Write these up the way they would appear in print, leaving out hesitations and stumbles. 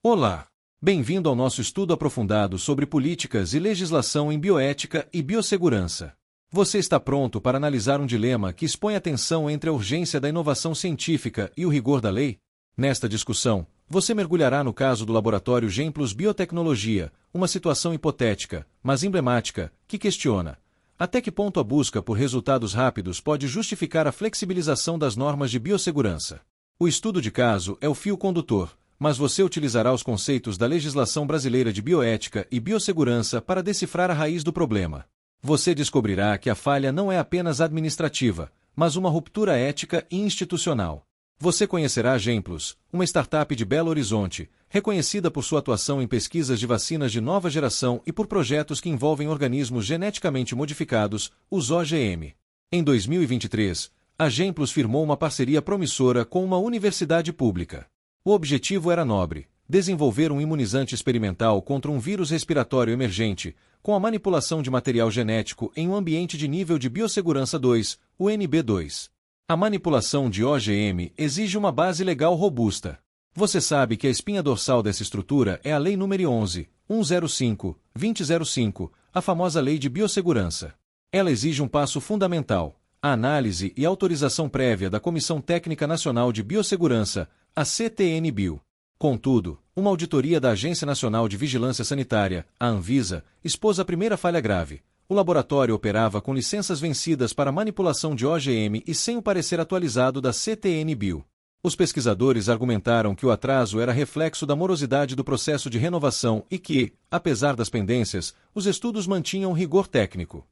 Olá! Bem-vindo ao nosso estudo aprofundado sobre políticas e legislação em bioética e biossegurança. Você está pronto para analisar um dilema que expõe a tensão entre a urgência da inovação científica e o rigor da lei? Nesta discussão, você mergulhará no caso do laboratório Gemplus Biotecnologia, uma situação hipotética, mas emblemática, que questiona: até que ponto a busca por resultados rápidos pode justificar a flexibilização das normas de biossegurança? O estudo de caso é o fio condutor, mas você utilizará os conceitos da legislação brasileira de bioética e biossegurança para decifrar a raiz do problema. Você descobrirá que a falha não é apenas administrativa, mas uma ruptura ética e institucional. Você conhecerá a Gemplus, uma startup de Belo Horizonte, reconhecida por sua atuação em pesquisas de vacinas de nova geração e por projetos que envolvem organismos geneticamente modificados, os OGM. Em 2023, a Gemplus firmou uma parceria promissora com uma universidade pública. O objetivo era nobre: desenvolver um imunizante experimental contra um vírus respiratório emergente, com a manipulação de material genético em um ambiente de nível de biossegurança 2, o NB2. A manipulação de OGM exige uma base legal robusta. Você sabe que a espinha dorsal dessa estrutura é a Lei nº 11.105/2005, a famosa Lei de Biossegurança. Ela exige um passo fundamental: a análise e autorização prévia da Comissão Técnica Nacional de Biossegurança, a CTN-Bio. Contudo, uma auditoria da Agência Nacional de Vigilância Sanitária, a Anvisa, expôs a primeira falha grave. O laboratório operava com licenças vencidas para manipulação de OGM e sem o parecer atualizado da CTN-Bio. Os pesquisadores argumentaram que o atraso era reflexo da morosidade do processo de renovação e que, apesar das pendências, os estudos mantinham rigor técnico.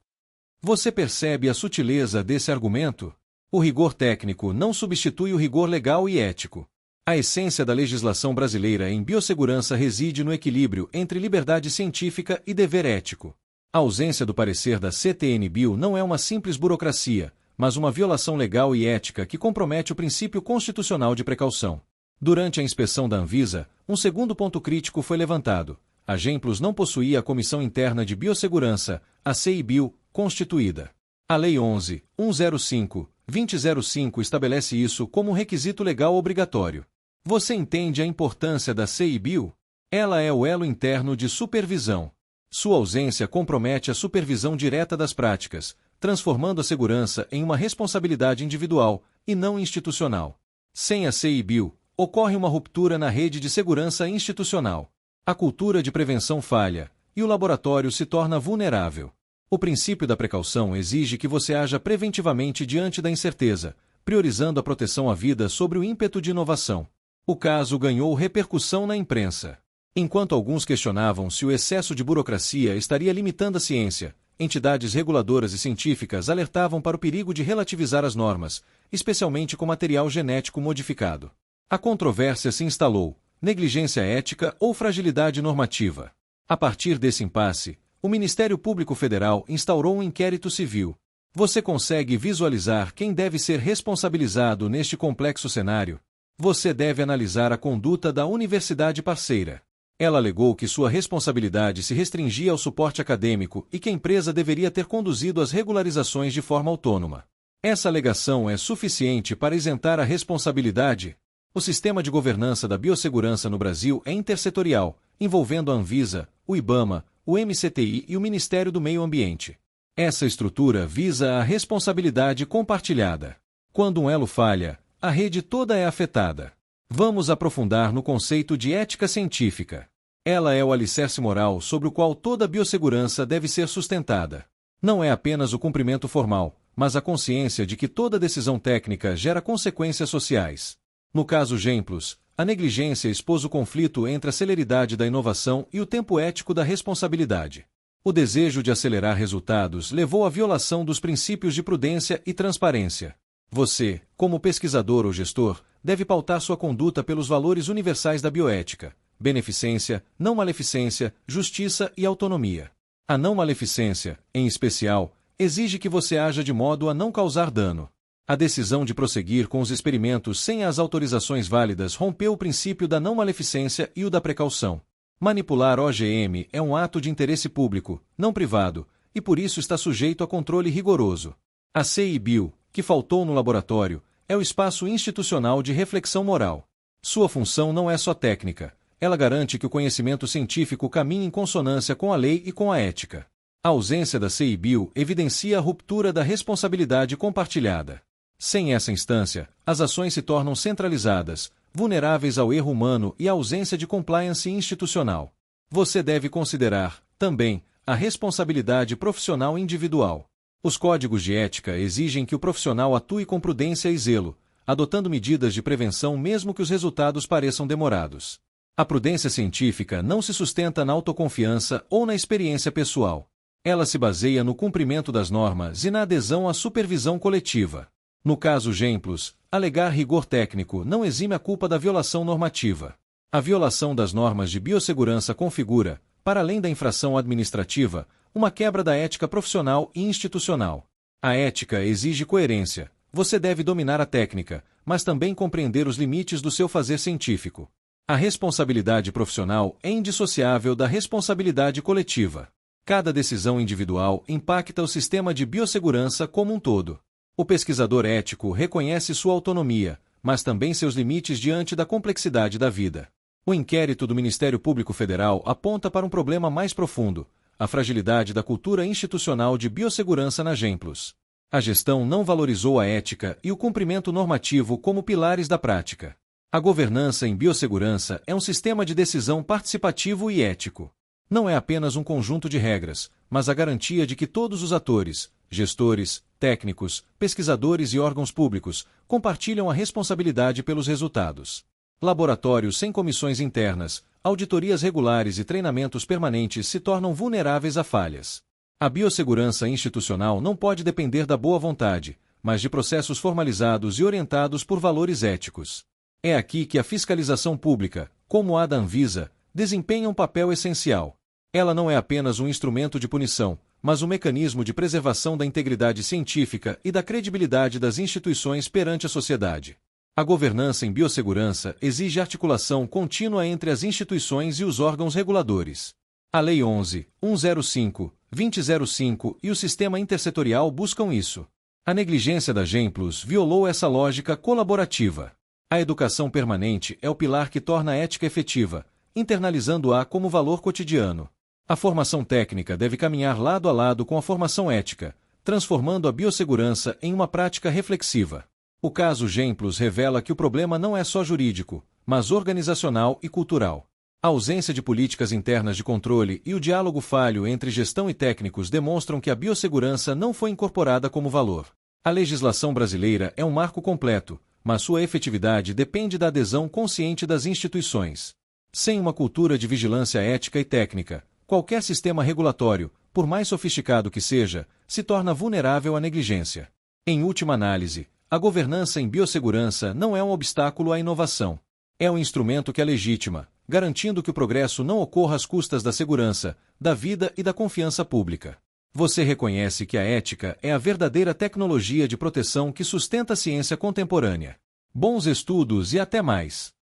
Você percebe a sutileza desse argumento? O rigor técnico não substitui o rigor legal e ético. A essência da legislação brasileira em biossegurança reside no equilíbrio entre liberdade científica e dever ético. A ausência do parecer da CTN-Bio não é uma simples burocracia, mas uma violação legal e ética que compromete o princípio constitucional de precaução. Durante a inspeção da Anvisa, um segundo ponto crítico foi levantado: a Gemplus não possuía a Comissão Interna de Biossegurança, a CIBio, constituída. A Lei 11.105/2005 estabelece isso como um requisito legal obrigatório. Você entende a importância da CIBio? Ela é o elo interno de supervisão. Sua ausência compromete a supervisão direta das práticas, transformando a segurança em uma responsabilidade individual, e não institucional. Sem a CIBio, ocorre uma ruptura na rede de segurança institucional. A cultura de prevenção falha, e o laboratório se torna vulnerável. O princípio da precaução exige que você haja preventivamente diante da incerteza, priorizando a proteção à vida sobre o ímpeto de inovação. O caso ganhou repercussão na imprensa. Enquanto alguns questionavam se o excesso de burocracia estaria limitando a ciência, entidades reguladoras e científicas alertavam para o perigo de relativizar as normas, especialmente com material genético modificado. A controvérsia se instalou: negligência ética ou fragilidade normativa? A partir desse impasse, o Ministério Público Federal instaurou um inquérito civil. Você consegue visualizar quem deve ser responsabilizado neste complexo cenário? Você deve analisar a conduta da universidade parceira. Ela alegou que sua responsabilidade se restringia ao suporte acadêmico e que a empresa deveria ter conduzido as regularizações de forma autônoma. Essa alegação é suficiente para isentar a responsabilidade? O sistema de governança da biossegurança no Brasil é intersetorial, envolvendo a Anvisa, o IBAMA, o MCTI e o Ministério do Meio Ambiente. Essa estrutura visa a responsabilidade compartilhada. Quando um elo falha, a rede toda é afetada. Vamos aprofundar no conceito de ética científica. Ela é o alicerce moral sobre o qual toda biossegurança deve ser sustentada. Não é apenas o cumprimento formal, mas a consciência de que toda decisão técnica gera consequências sociais. No caso Gemplus, a negligência expôs o conflito entre a celeridade da inovação e o tempo ético da responsabilidade. O desejo de acelerar resultados levou à violação dos princípios de prudência e transparência. Você, como pesquisador ou gestor, deve pautar sua conduta pelos valores universais da bioética: beneficência, não maleficência, justiça e autonomia. A não maleficência, em especial, exige que você haja de modo a não causar dano. A decisão de prosseguir com os experimentos sem as autorizações válidas rompeu o princípio da não maleficência e o da precaução. Manipular OGM é um ato de interesse público, não privado, e por isso está sujeito a controle rigoroso. A CIBio, que faltou no laboratório, é o espaço institucional de reflexão moral. Sua função não é só técnica, Ela garante que o conhecimento científico caminhe em consonância com a lei e com a ética. A ausência da CEBIL evidencia a ruptura da responsabilidade compartilhada. Sem essa instância, as ações se tornam centralizadas, vulneráveis ao erro humano e à ausência de compliance institucional. Você deve considerar, também, a responsabilidade profissional individual. Os códigos de ética exigem que o profissional atue com prudência e zelo, adotando medidas de prevenção mesmo que os resultados pareçam demorados. A prudência científica não se sustenta na autoconfiança ou na experiência pessoal. Ela se baseia no cumprimento das normas e na adesão à supervisão coletiva. No caso Gemplos, alegar rigor técnico não exime a culpa da violação normativa. A violação das normas de biossegurança configura, para além da infração administrativa, uma quebra da ética profissional e institucional. A ética exige coerência. Você deve dominar a técnica, mas também compreender os limites do seu fazer científico. A responsabilidade profissional é indissociável da responsabilidade coletiva. Cada decisão individual impacta o sistema de biossegurança como um todo. O pesquisador ético reconhece sua autonomia, mas também seus limites diante da complexidade da vida. O inquérito do Ministério Público Federal aponta para um problema mais profundo: a fragilidade da cultura institucional de biossegurança na Gemplos. A gestão não valorizou a ética e o cumprimento normativo como pilares da prática. A governança em biossegurança é um sistema de decisão participativo e ético. Não é apenas um conjunto de regras, mas a garantia de que todos os atores, gestores, técnicos, pesquisadores e órgãos públicos, compartilham a responsabilidade pelos resultados. Laboratórios sem comissões internas, auditorias regulares e treinamentos permanentes se tornam vulneráveis a falhas. A biossegurança institucional não pode depender da boa vontade, mas de processos formalizados e orientados por valores éticos. É aqui que a fiscalização pública, como a da Anvisa, desempenha um papel essencial. Ela não é apenas um instrumento de punição, mas um mecanismo de preservação da integridade científica e da credibilidade das instituições perante a sociedade. A governança em biossegurança exige articulação contínua entre as instituições e os órgãos reguladores. A Lei 11.105/2005 e o Sistema Intersetorial buscam isso. A negligência da Gemplos violou essa lógica colaborativa. A educação permanente é o pilar que torna a ética efetiva, internalizando-a como valor cotidiano. A formação técnica deve caminhar lado a lado com a formação ética, transformando a biossegurança em uma prática reflexiva. O caso Gemplos revela que o problema não é só jurídico, mas organizacional e cultural. A ausência de políticas internas de controle e o diálogo falho entre gestão e técnicos demonstram que a biossegurança não foi incorporada como valor. A legislação brasileira é um marco completo, mas sua efetividade depende da adesão consciente das instituições. Sem uma cultura de vigilância ética e técnica, qualquer sistema regulatório, por mais sofisticado que seja, se torna vulnerável à negligência. Em última análise, a governança em biossegurança não é um obstáculo à inovação. É um instrumento que a legitima, garantindo que o progresso não ocorra às custas da segurança, da vida e da confiança pública. Você reconhece que a ética é a verdadeira tecnologia de proteção que sustenta a ciência contemporânea. Bons estudos e até mais!